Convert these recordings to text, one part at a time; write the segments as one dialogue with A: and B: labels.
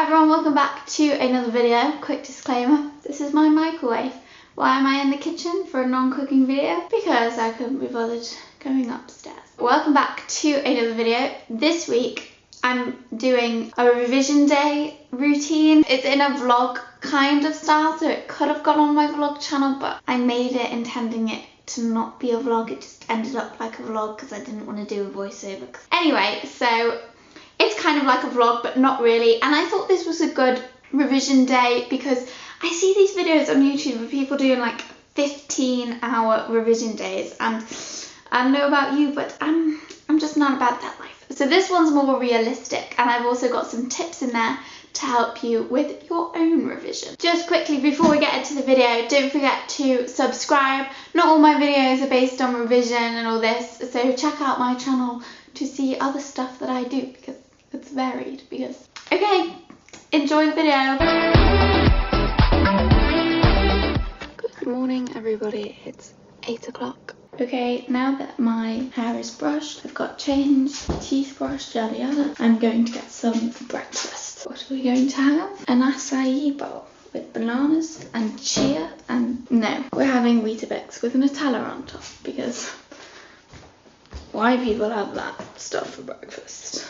A: everyone, welcome back to another video. Quick disclaimer, this is my microwave. Why am I in the kitchen for a non-cooking video? Because I couldn't be bothered going upstairs. Welcome back to another video. This week I'm doing a revision day routine. It's in a vlog kind of style, so it could have gone on my vlog channel, but I made it intending it to not be a vlog. It just ended up like a vlog because I didn't want to do a voiceover. Anyway, so it's kind of like a vlog, but not really. And I thought this was a good revision day because I see these videos on YouTube of people doing like 15-hour revision days, and I don't know about you, but I'm just not about that life. So this one's more realistic, and I've also got some tips in there to help you with your own revision. Just quickly before we get into the video, don't forget to subscribe. Not all my videos are based on revision and all this, so check out my channel to see other stuff that I do because it's varied. Okay, enjoy the video. Good morning everybody, it's 8 o'clock. Okay, now that my hair is brushed, I've got changed, teeth brushed, yada yada, I'm going to get some breakfast. What are we going to have? An acai bowl with bananas and chia, and no, we're having Weetabix with Nutella on top because why people have that stuff for breakfast?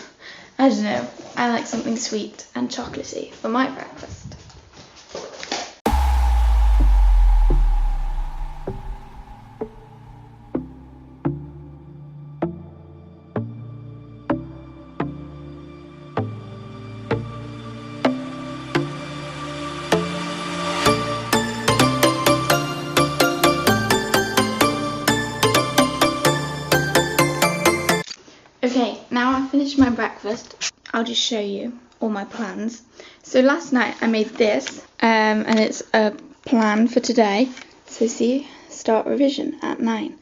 A: I don't know, I like something sweet and chocolatey for my breakfast. Okay, now I've finished my breakfast, I'll just show you all my plans. So last night I made this, and it's a plan for today. So see, start revision at 9.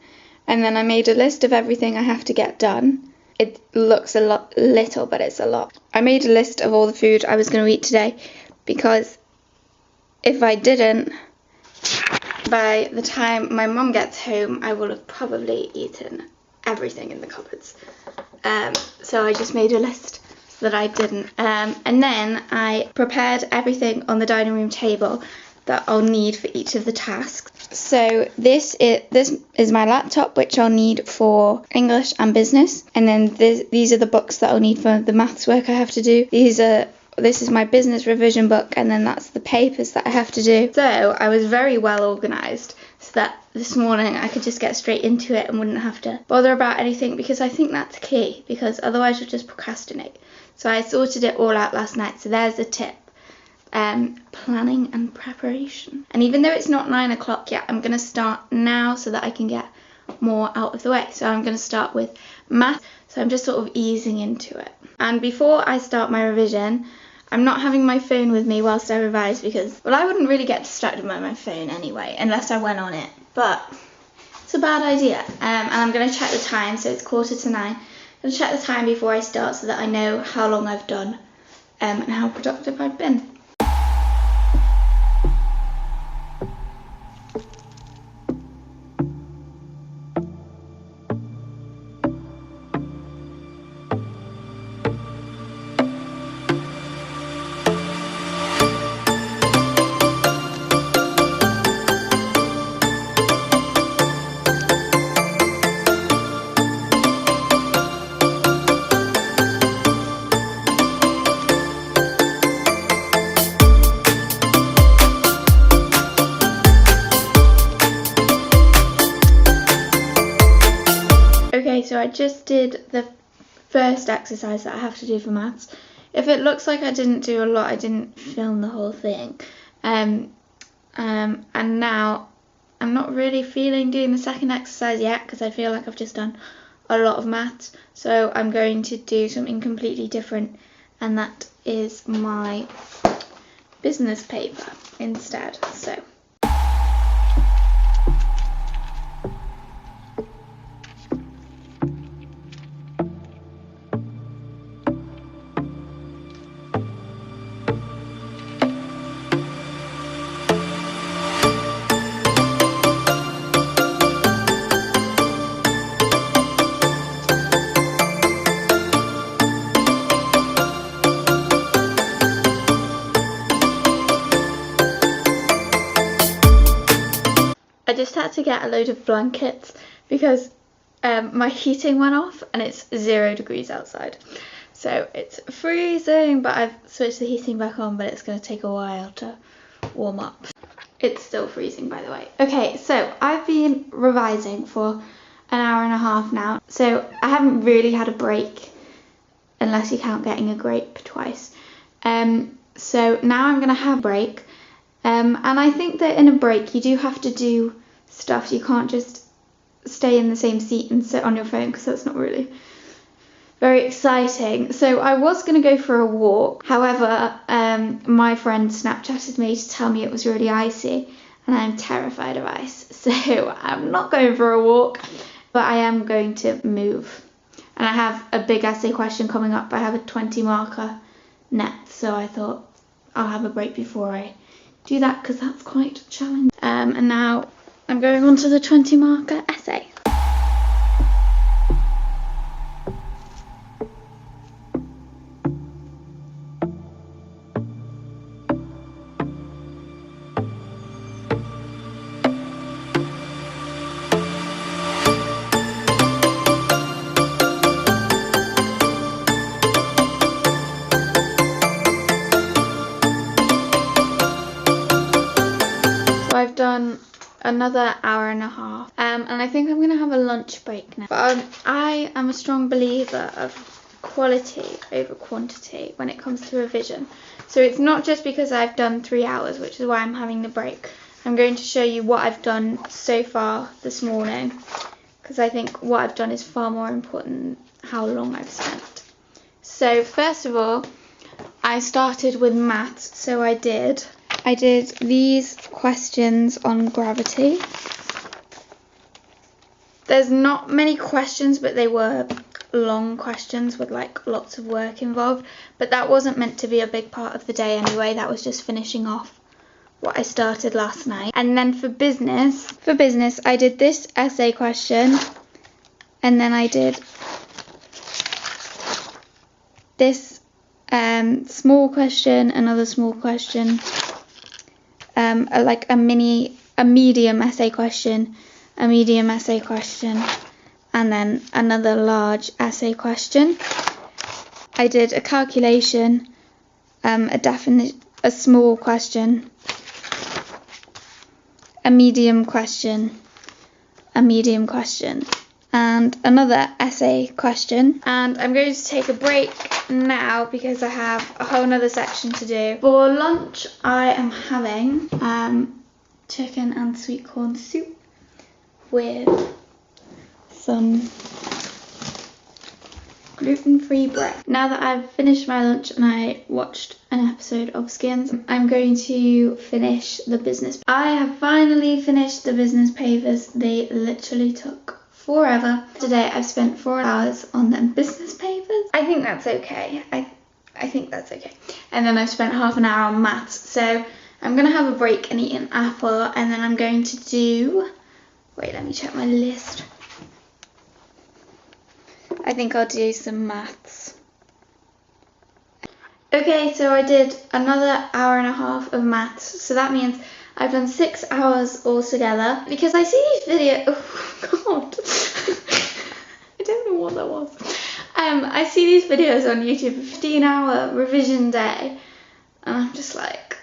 A: And then I made a list of everything I have to get done. It looks little, but it's a lot. I made a list of all the food I was going to eat today, because if I didn't, by the time my mum gets home, I will have probably eaten everything in the cupboards. So I just made a list so that I didn't. And then I prepared everything on the dining room table that I'll need for each of the tasks. So this is my laptop, which I'll need for English and business. And then these are the books that I'll need for the maths work I have to do. This is my business revision book, and then that's the papers that I have to do. So I was very well organised so that this morning I could just get straight into it and wouldn't have to bother about anything, because I think that's key, because otherwise you'll just procrastinate. So I sorted it all out last night, so there's a tip. Planning and preparation. And even though it's not 9 o'clock yet, I'm going to start now so that I can get more out of the way. So I'm going to start with math, so I'm just sort of easing into it. And before I start my revision, I'm not having my phone with me whilst I revise because, well, I wouldn't really get distracted by my phone anyway, unless I went on it. But it's a bad idea. And I'm going to check the time, so it's 8:45. I'm going to check the time before I start so that I know how long I've done and how productive I've been. Okay, so I just did the first exercise that I have to do for maths. If it looks like I didn't do a lot, I didn't film the whole thing. And now I'm not really feeling doing the second exercise yet because I feel like I've just done a lot of maths. So I'm going to do something completely different, and that is my business paper instead. So just had to get a load of blankets because my heating went off and it's 0 degrees outside. So it's freezing, but I've switched the heating back on, but it's going to take a while to warm up. It's still freezing, by the way. Okay, so I've been revising for an hour and a half now. So I haven't really had a break, unless you count getting a grape twice. So now I'm going to have a break. And I think that in a break you do have to do stuff. You can't just stay in the same seat and sit on your phone, because that's not really very exciting. So I was going to go for a walk. However, my friend Snapchatted me to tell me it was really icy, and I'm terrified of ice. So I'm not going for a walk, but I am going to move. And I have a big essay question coming up. I have a 20 marker net, so I thought I'll have a break before I do that, because that's quite challenging. And now I'm going on to the 20 marker essay. I've done another hour and a half, and I think I'm going to have a lunch break now. But I am a strong believer of quality over quantity when it comes to revision. So it's not just because I've done 3 hours, which is why I'm having the break. I'm going to show you what I've done so far this morning, because I think what I've done is far more important than how long I've spent. So first of all, I started with maths. So I did these questions on gravity. There's not many questions, but they were long questions with like lots of work involved. But that wasn't meant to be a big part of the day anyway. That was just finishing off what I started last night. And then for business, I did this essay question, and then I did this small question, another small question, like a medium essay question, a medium essay question, and then another large essay question. I did a calculation, a small question, a medium question, and another essay question. And I'm going to take a break now because I have a whole nother section to do. For lunch, I am having chicken and sweet corn soup with some gluten-free bread. Now that I've finished my lunch and I watched an episode of Skins, I'm going to finish the business. I have finally finished the business papers. They literally took forever. Today I've spent 4 hours on them business papers. I think that's okay. I think that's okay. And then I've spent half an hour on maths. So I'm going to have a break and eat an apple, and then I'm going to do... Wait, let me check my list. I think I'll do some maths. Okay, so I did another hour and a half of maths. So that means I've done 6 hours altogether. Because I see these videos... Oh, God. I don't know what that was. I see these videos on YouTube, 15-hour revision day. And I'm just like,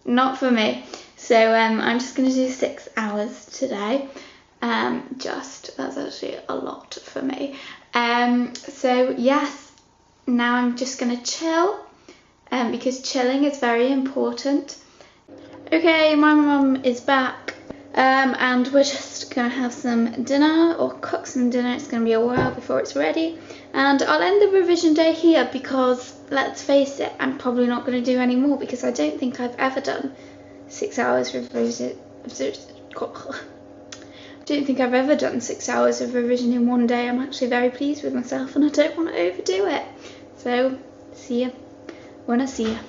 A: not for me. So I'm just going to do 6 hours today. That's actually a lot for me. So yes, now I'm just going to chill, because chilling is very important. Okay, my mum is back, and we're just going to have some dinner, or cook some dinner. It's going to be a while before it's ready, and I'll end the revision day here because, let's face it, I'm probably not going to do any more, because I don't think I've ever done 6 hours revision. I don't think I've ever done 6 hours of revision in one day. I'm actually very pleased with myself, and I don't want to overdo it. So, see you when I see you.